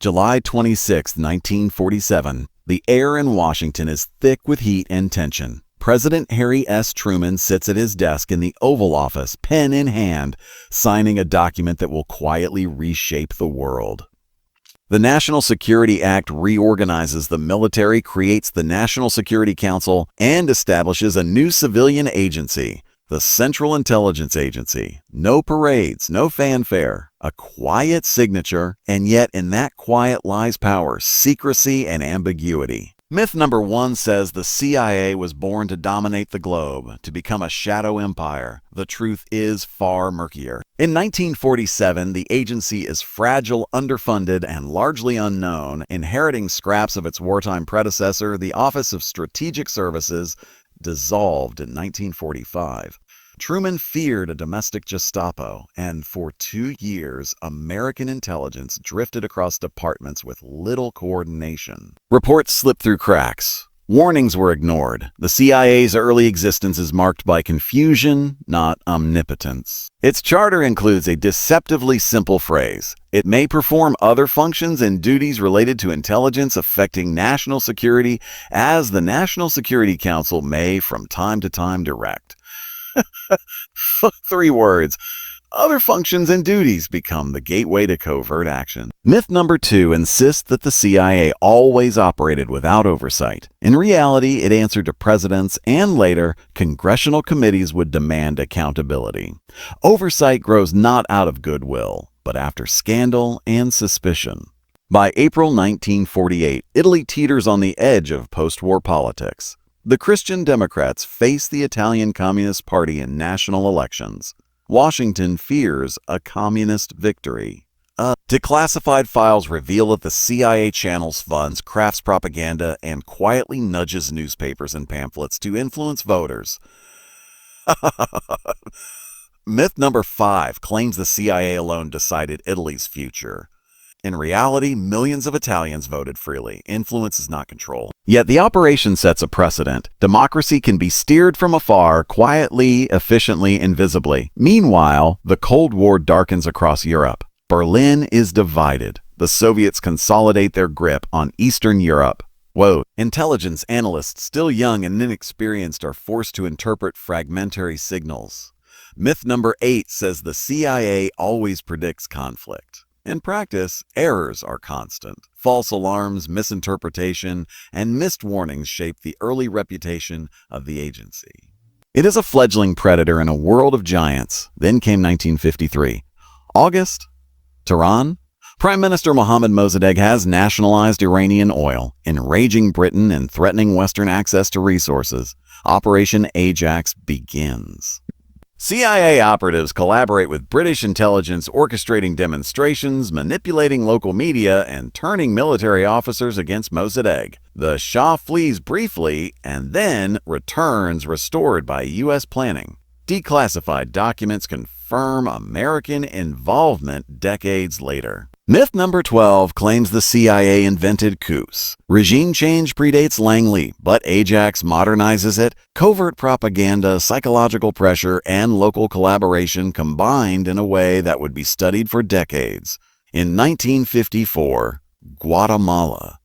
July 26, 1947. The air in Washington is thick with heat and tension. President Harry S. Truman sits at his desk in the Oval Office, pen in hand, signing a document that will quietly reshape the world. The National Security Act reorganizes the military, creates the National Security Council, and establishes a new civilian agency, the Central Intelligence Agency. No parades, no fanfare, a quiet signature, and yet in that quiet lies power, secrecy, and ambiguity. Myth number 1 says the CIA was born to dominate the globe, to become a shadow empire. The truth is far murkier. In 1947, the agency is fragile, underfunded, and largely unknown, inheriting scraps of its wartime predecessor, the Office of Strategic Services, dissolved in 1945. Truman feared a domestic Gestapo, and for 2 years, American intelligence drifted across departments with little coordination. Reports slipped through cracks. Warnings were ignored. The CIA's early existence is marked by confusion, not omnipotence. Its charter includes a deceptively simple phrase: it may perform other functions and duties related to intelligence affecting national security, as the National Security Council may from time to time direct. 3 words. Other functions and duties become the gateway to covert action. Myth number 2 insists that the CIA always operated without oversight. In reality, it answered to presidents, and later, congressional committees would demand accountability. Oversight grows not out of goodwill, but after scandal and suspicion. By April 1948, Italy teeters on the edge of post-war politics. The Christian Democrats face the Italian Communist Party in national elections. Washington fears a communist victory. Declassified files reveal that the CIA channels funds, crafts propaganda, and quietly nudges newspapers and pamphlets to influence voters. Myth number 5 claims the CIA alone decided Italy's future. In reality, millions of Italians voted freely. Influence is not control. Yet the operation sets a precedent. Democracy can be steered from afar, quietly, efficiently, invisibly. Meanwhile, the Cold War darkens across Europe. Berlin is divided. The Soviets consolidate their grip on Eastern Europe. Whoa. Intelligence analysts, still young and inexperienced, are forced to interpret fragmentary signals. Myth number 8 says the CIA always predicts conflict. In practice, errors are constant. False alarms, misinterpretation, and missed warnings shape the early reputation of the agency. It is a fledgling predator in a world of giants. Then came 1953. August, Tehran. Prime Minister Mohammad Mossadegh has nationalized Iranian oil, enraging Britain and threatening Western access to resources. Operation Ajax begins. CIA operatives collaborate with British intelligence, orchestrating demonstrations, manipulating local media, and turning military officers against Mossadegh. The Shah flees briefly and then returns restored by U.S. planning. Declassified documents confirm American involvement decades later. Myth number 12 claims the CIA invented coups. Regime change predates Langley, but Ajax modernizes it. Covert propaganda, psychological pressure, and local collaboration combined in a way that would be studied for decades. In 1954, Guatemala.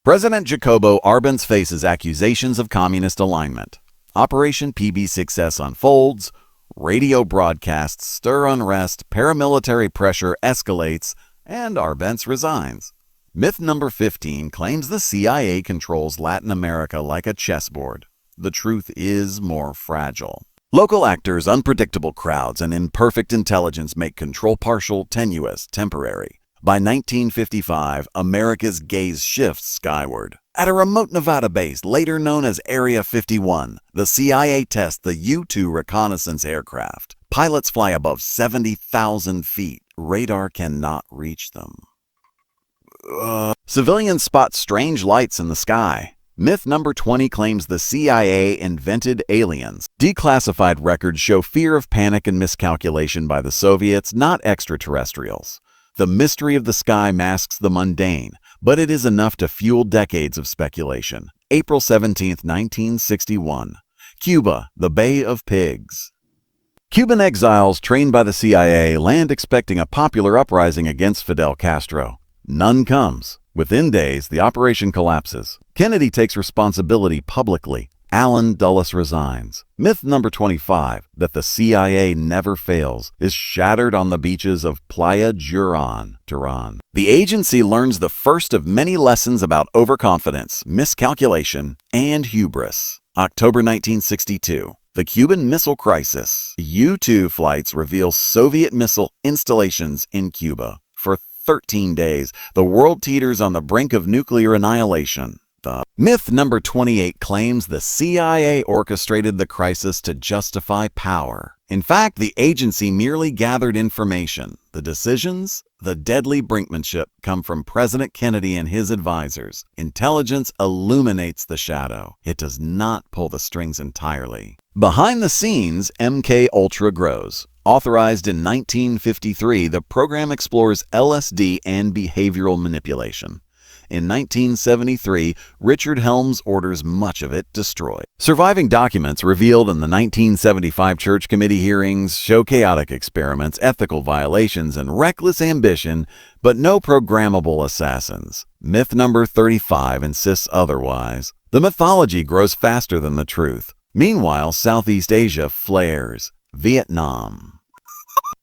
President Jacobo Arbenz faces accusations of communist alignment. Operation PB6S unfolds. Radio broadcasts stir unrest. Paramilitary pressure escalates. And Arbenz resigns. Myth number 15 claims the CIA controls Latin America like a chessboard. The truth is more fragile. Local actors, unpredictable crowds, and imperfect intelligence make control partial, tenuous, temporary. By 1955, America's gaze shifts skyward. At a remote Nevada base, later known as Area 51, the CIA tests the U-2 reconnaissance aircraft. Pilots fly above 70,000 feet. Radar cannot reach them. Civilians spot strange lights in the sky. Myth number 20 claims the CIA invented aliens. Declassified records show fear of panic and miscalculation by the Soviets, not extraterrestrials. The mystery of the sky masks the mundane, but it is enough to fuel decades of speculation. April 17, 1961. Cuba, the Bay of Pigs. Cuban exiles trained by the CIA land expecting a popular uprising against Fidel Castro. None comes. Within days, the operation collapses. Kennedy takes responsibility publicly. Allen Dulles resigns. Myth number 25, that the CIA never fails, is shattered on the beaches of Playa Girón, Tehran. The agency learns the first of many lessons about overconfidence, miscalculation, and hubris. October 1962. The Cuban Missile Crisis. U-2 flights reveal Soviet missile installations in Cuba. For 13 days, the world teeters on the brink of nuclear annihilation. Myth number 28 claims the CIA orchestrated the crisis to justify power. In fact, the agency merely gathered information. The decisions, the deadly brinkmanship, come from President Kennedy and his advisors. Intelligence illuminates the shadow. It does not pull the strings entirely. Behind the scenes, MK Ultra grows. Authorized in 1953, the program explores LSD and behavioral manipulation. In 1973, Richard Helms orders much of it destroyed. Surviving documents revealed in the 1975 Church Committee hearings show chaotic experiments, ethical violations, and reckless ambition, but no programmable assassins. Myth number 35 insists otherwise. The mythology grows faster than the truth. Meanwhile, Southeast Asia flares. Vietnam.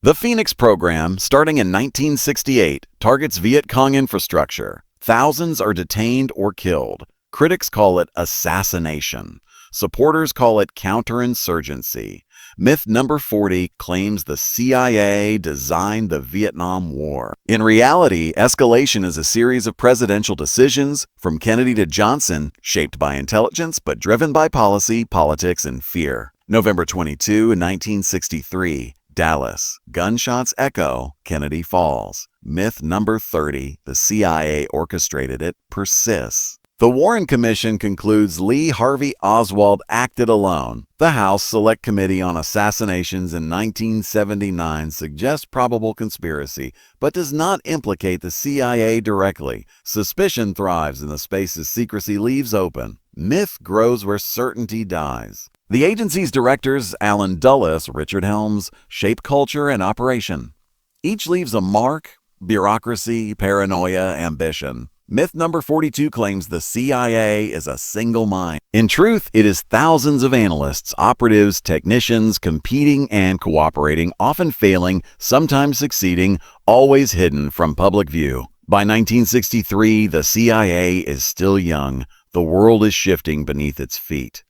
The Phoenix program, starting in 1968, targets Viet Cong infrastructure. Thousands are detained or killed. Critics call it assassination. Supporters call it counterinsurgency. Myth number 40 claims the CIA designed the Vietnam War. In reality, escalation is a series of presidential decisions, from Kennedy to Johnson, shaped by intelligence but driven by policy, politics, and fear. November 22, 1963. Dallas. Gunshots echo. Kennedy falls. Myth number 30, the CIA orchestrated it, persists. The Warren Commission concludes Lee Harvey Oswald acted alone. The House Select Committee on Assassinations in 1979 suggests probable conspiracy, but does not implicate the CIA directly. Suspicion thrives in the spaces secrecy leaves open. Myth grows where certainty dies. The agency's directors, Allen Dulles, Richard Helms, shape culture and operation. Each leaves a mark: bureaucracy, paranoia, ambition. Myth number 42 claims the CIA is a single mind. In truth, it is thousands of analysts, operatives, technicians, competing and cooperating, often failing, sometimes succeeding, always hidden from public view. By 1963, the CIA is still young. The world is shifting beneath its feet.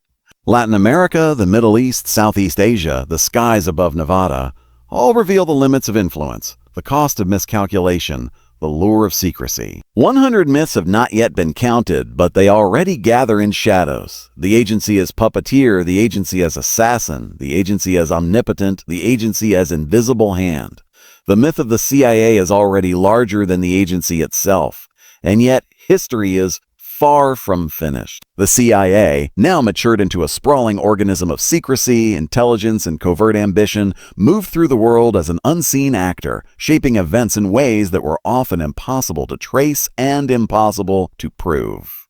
Latin America, the Middle East, Southeast Asia, the skies above Nevada, all reveal the limits of influence, the cost of miscalculation, the lure of secrecy. 100 myths have not yet been counted, but they already gather in shadows. The agency as puppeteer, the agency as assassin, the agency as omnipotent, the agency as invisible hand. The myth of the CIA is already larger than the agency itself, and yet history is far from finished. The CIA, now matured into a sprawling organism of secrecy, intelligence, and covert ambition, moved through the world as an unseen actor, shaping events in ways that were often impossible to trace and impossible to prove.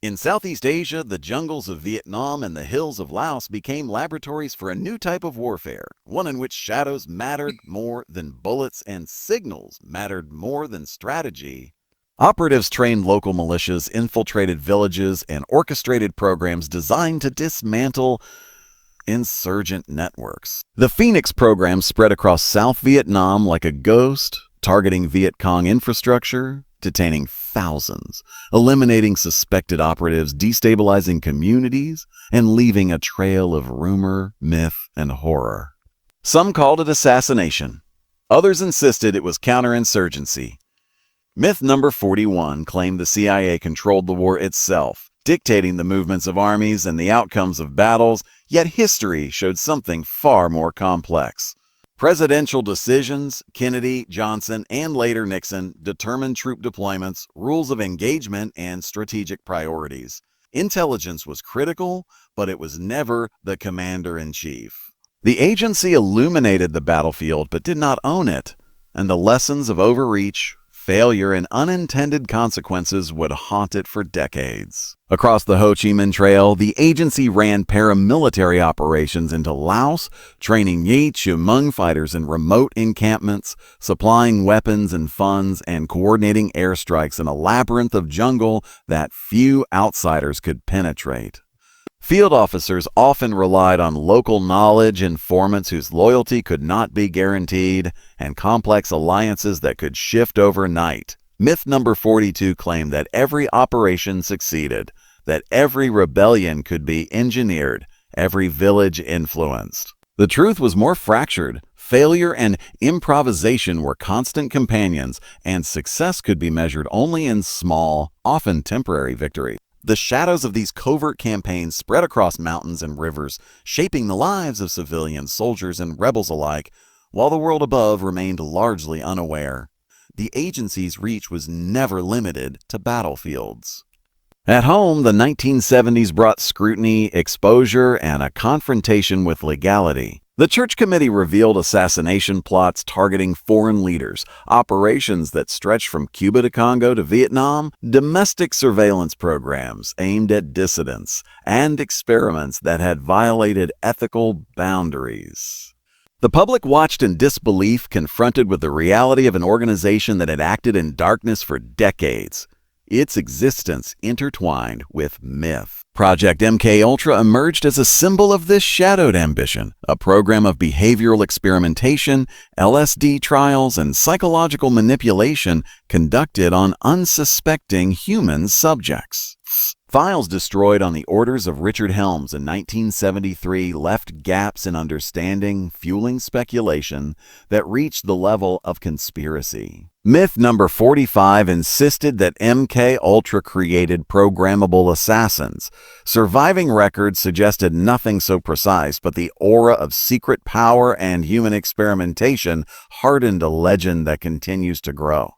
In Southeast Asia, the jungles of Vietnam and the hills of Laos became laboratories for a new type of warfare, one in which shadows mattered more than bullets and signals mattered more than strategy. Operatives trained local militias, infiltrated villages, and orchestrated programs designed to dismantle insurgent networks. The Phoenix program spread across South Vietnam like a ghost, targeting Viet Cong infrastructure, detaining thousands, eliminating suspected operatives, destabilizing communities, and leaving a trail of rumor, myth, and horror. Some called it assassination. Others insisted it was counterinsurgency. Myth number 41 claimed the CIA controlled the war itself, dictating the movements of armies and the outcomes of battles, yet history showed something far more complex. Presidential decisions, Kennedy, Johnson, and later Nixon, determined troop deployments, rules of engagement, and strategic priorities. Intelligence was critical, but it was never the commander-in-chief. The agency illuminated the battlefield but did not own it, and the lessons of overreach, failure and unintended consequences would haunt it for decades. Across the Ho Chi Minh Trail, the agency ran paramilitary operations into Laos, training Yi Hmong fighters in remote encampments, supplying weapons and funds, and coordinating airstrikes in a labyrinth of jungle that few outsiders could penetrate. Field officers often relied on local knowledge, informants whose loyalty could not be guaranteed, and complex alliances that could shift overnight. Myth number 42 claimed that every operation succeeded, that every rebellion could be engineered, every village influenced. The truth was more fractured. Failure and improvisation were constant companions, and success could be measured only in small, often temporary victories. The shadows of these covert campaigns spread across mountains and rivers, shaping the lives of civilians, soldiers, and rebels alike, while the world above remained largely unaware. The agency's reach was never limited to battlefields. At home, the 1970s brought scrutiny, exposure, and a confrontation with legality. The Church Committee revealed assassination plots targeting foreign leaders, operations that stretched from Cuba to Congo to Vietnam, domestic surveillance programs aimed at dissidents, and experiments that had violated ethical boundaries. The public watched in disbelief, confronted with the reality of an organization that had acted in darkness for decades, its existence intertwined with myth. Project MKUltra emerged as a symbol of this shadowed ambition, a program of behavioral experimentation, LSD trials, and psychological manipulation conducted on unsuspecting human subjects. Files destroyed on the orders of Richard Helms in 1973 left gaps in understanding, fueling speculation that reached the level of conspiracy. Myth number 45 insisted that MKUltra created programmable assassins. Surviving records suggested nothing so precise, but the aura of secret power and human experimentation hardened a legend that continues to grow.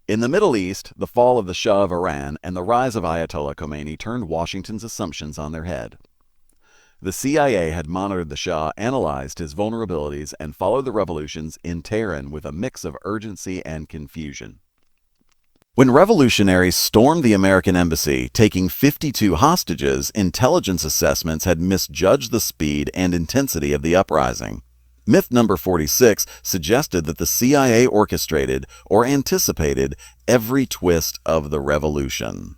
In the Middle East, the fall of the Shah of Iran and the rise of Ayatollah Khomeini turned Washington's assumptions on their head. The CIA had monitored the Shah, analyzed his vulnerabilities, and followed the revolutions in Tehran with a mix of urgency and confusion. When revolutionaries stormed the American embassy, taking 52 hostages, intelligence assessments had misjudged the speed and intensity of the uprising. Myth number 46 suggested that the CIA orchestrated or anticipated every twist of the revolution.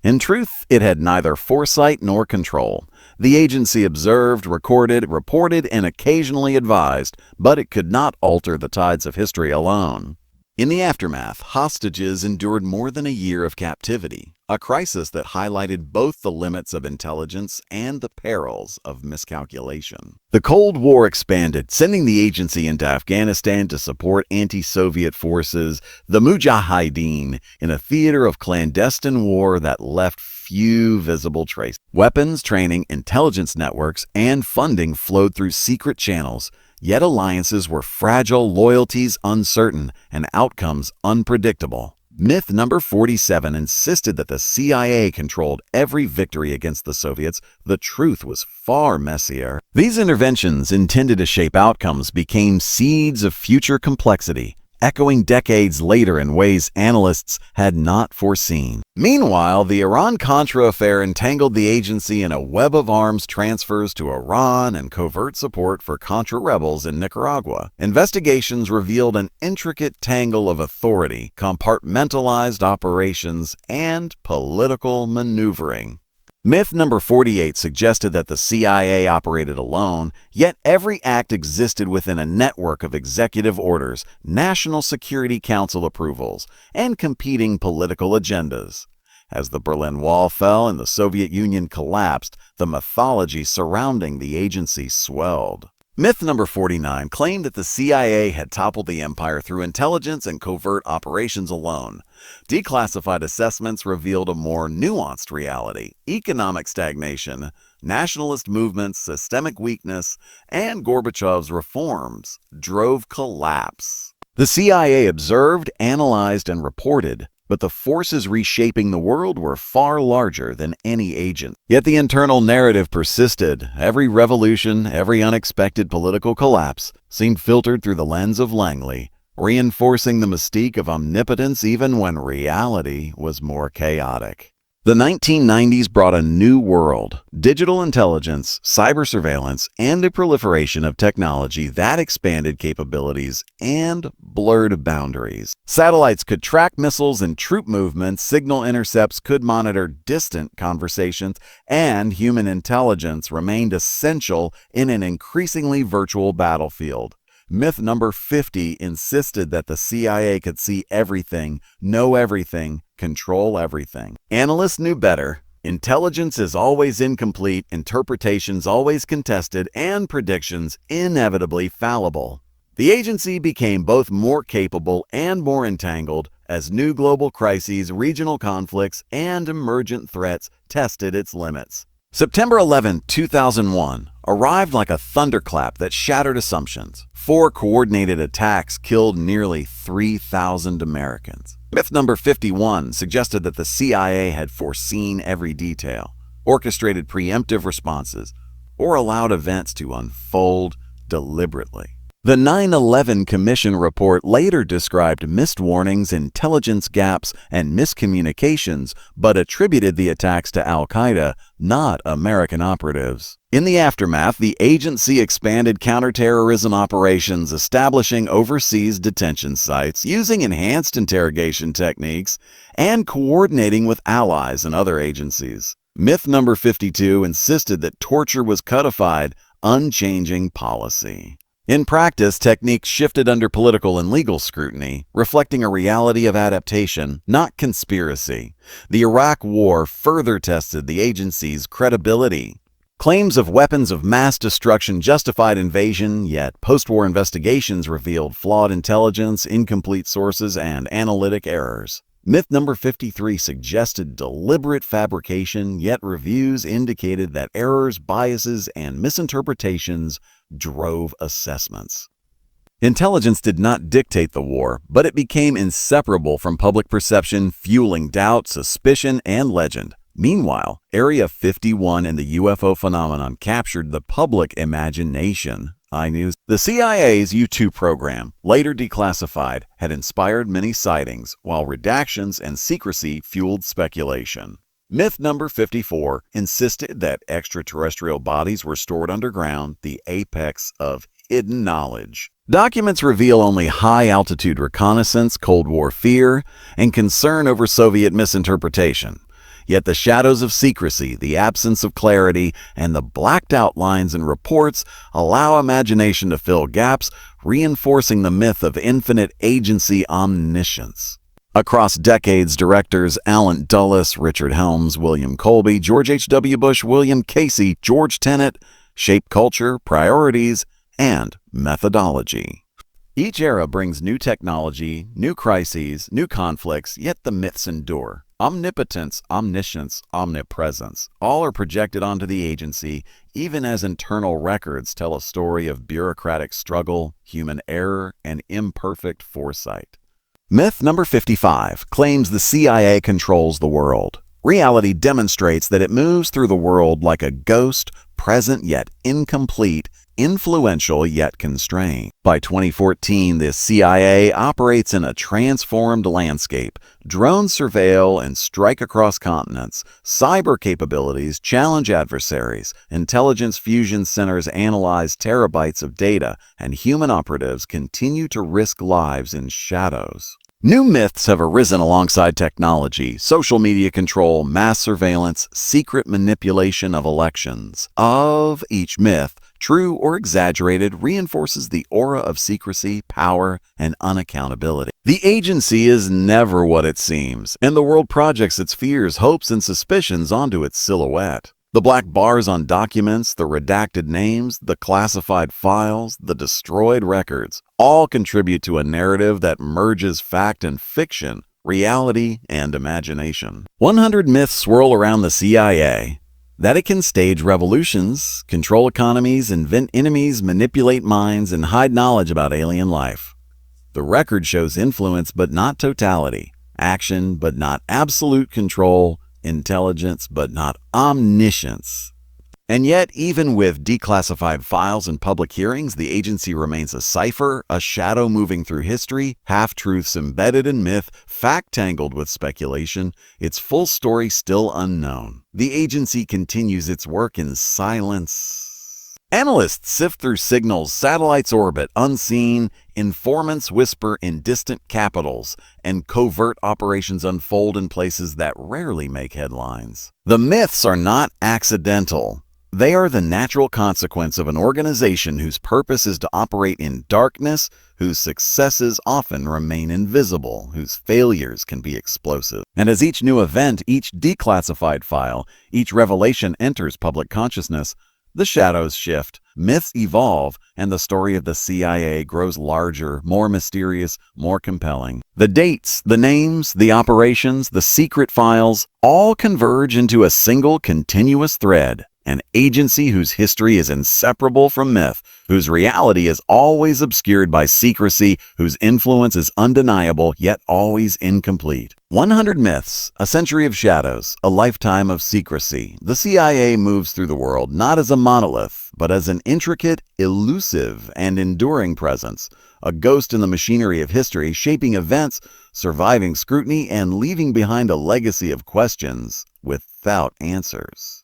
In truth, it had neither foresight nor control. The agency observed, recorded, reported, and occasionally advised, but it could not alter the tides of history alone. In the aftermath, hostages endured more than a year of captivity, a crisis that highlighted both the limits of intelligence and the perils of miscalculation. The Cold War expanded, sending the agency into Afghanistan to support anti-Soviet forces, the Mujahideen, in a theater of clandestine war that left few visible traces. Weapons, training, intelligence networks, and funding flowed through secret channels, yet alliances were fragile, loyalties uncertain, and outcomes unpredictable. Myth number 47 insisted that the CIA controlled every victory against the Soviets. The truth was far messier. These interventions, intended to shape outcomes, became seeds of future complexity, echoing decades later in ways analysts had not foreseen. Meanwhile, the Iran-Contra affair entangled the agency in a web of arms transfers to Iran and covert support for Contra rebels in Nicaragua. Investigations revealed an intricate tangle of authority, compartmentalized operations, and political maneuvering. Myth number 48 suggested that the CIA operated alone, yet every act existed within a network of executive orders, National Security Council approvals, and competing political agendas. As the Berlin Wall fell and the Soviet Union collapsed, the mythology surrounding the agency swelled. Myth number 49 claimed that the CIA had toppled the empire through intelligence and covert operations alone. Declassified assessments revealed a more nuanced reality: economic stagnation, nationalist movements, systemic weakness, and Gorbachev's reforms drove collapse. The CIA observed, analyzed, and reported, but the forces reshaping the world were far larger than any agent. Yet the internal narrative persisted. Every revolution, every unexpected political collapse seemed filtered through the lens of Langley, reinforcing the mystique of omnipotence even when reality was more chaotic. The 1990s brought a new world, digital intelligence, cyber surveillance, and a proliferation of technology that expanded capabilities and blurred boundaries. Satellites could track missiles and troop movements, signal intercepts could monitor distant conversations, and human intelligence remained essential in an increasingly virtual battlefield. Myth number 50 insisted that the CIA could see everything, know everything, control everything. Analysts knew better. Intelligence is always incomplete, interpretations always contested, and predictions inevitably fallible. The agency became both more capable and more entangled as new global crises, regional conflicts, and emergent threats tested its limits. September 11, 2001 arrived like a thunderclap that shattered assumptions. 4 coordinated attacks killed nearly 3,000 Americans. Myth number 51 suggested that the CIA had foreseen every detail, orchestrated preemptive responses, or allowed events to unfold deliberately. The 9/11 Commission report later described missed warnings, intelligence gaps, and miscommunications, but attributed the attacks to al-Qaeda, not American operatives. In the aftermath, the agency expanded counterterrorism operations, establishing overseas detention sites, using enhanced interrogation techniques, and coordinating with allies and other agencies. Myth number 52 insisted that torture was codified, unchanging policy. In practice, techniques shifted under political and legal scrutiny, reflecting a reality of adaptation, not conspiracy. The Iraq War further tested the agency's credibility. Claims of weapons of mass destruction justified invasion, yet post-war investigations revealed flawed intelligence, incomplete sources, and analytic errors. Myth number 53 suggested deliberate fabrication, yet reviews indicated that errors, biases, and misinterpretations drove assessments. Intelligence did not dictate the war, but it became inseparable from public perception, fueling doubt, suspicion, and legend. Meanwhile, Area 51 and the UFO phenomenon captured the public imagination. iNews. The CIA's U-2 program, later declassified, had inspired many sightings, while redactions and secrecy fueled speculation. Myth number 54 insisted that extraterrestrial bodies were stored underground, the apex of hidden knowledge. Documents reveal only high-altitude reconnaissance, Cold War fear, and concern over Soviet misinterpretation. Yet the shadows of secrecy, the absence of clarity, and the blacked-out lines in reports allow imagination to fill gaps, reinforcing the myth of infinite agency omniscience. Across decades, directors Alan Dulles, Richard Helms, William Colby, George H.W. Bush, William Casey, George Tenet shaped culture, priorities, and methodology. Each era brings new technology, new crises, new conflicts, yet the myths endure. Omnipotence, omniscience, omnipresence, all are projected onto the agency, even as internal records tell a story of bureaucratic struggle, human error, and imperfect foresight. Myth number 55 claims the CIA controls the world. Reality demonstrates that it moves through the world like a ghost, present yet incomplete, influential yet constrained. By 2014, the CIA operates in a transformed landscape. Drones surveil and strike across continents. Cyber capabilities challenge adversaries. Intelligence fusion centers analyze terabytes of data, and human operatives continue to risk lives in shadows. New myths have arisen alongside technology, social media control, mass surveillance, secret manipulation of elections. Of each myth, true or exaggerated, reinforces the aura of secrecy, power, and unaccountability. The agency is never what it seems, and the world projects its fears, hopes, and suspicions onto its silhouette. The black bars on documents, the redacted names, the classified files, the destroyed records, all contribute to a narrative that merges fact and fiction, reality and imagination. 100 myths swirl around the CIA. That it can stage revolutions, control economies, invent enemies, manipulate minds, and hide knowledge about alien life. The record shows influence but not totality, action but not absolute control, intelligence but not omniscience. And yet, even with declassified files and public hearings, the agency remains a cipher, a shadow moving through history, half-truths embedded in myth, fact tangled with speculation, its full story still unknown. The agency continues its work in silence. Analysts sift through signals, satellites orbit unseen, informants whisper in distant capitals, and covert operations unfold in places that rarely make headlines. The myths are not accidental. They are the natural consequence of an organization whose purpose is to operate in darkness, whose successes often remain invisible, whose failures can be explosive. And as each new event, each declassified file, each revelation enters public consciousness, the shadows shift, myths evolve, and the story of the CIA grows larger, more mysterious, more compelling. The dates, the names, the operations, the secret files, all converge into a single continuous thread. An agency whose history is inseparable from myth, whose reality is always obscured by secrecy, whose influence is undeniable yet always incomplete. 100 myths, a century of shadows, a lifetime of secrecy. The CIA moves through the world not as a monolith, but as an intricate, elusive, and enduring presence. A ghost in the machinery of history, shaping events, surviving scrutiny, and leaving behind a legacy of questions without answers.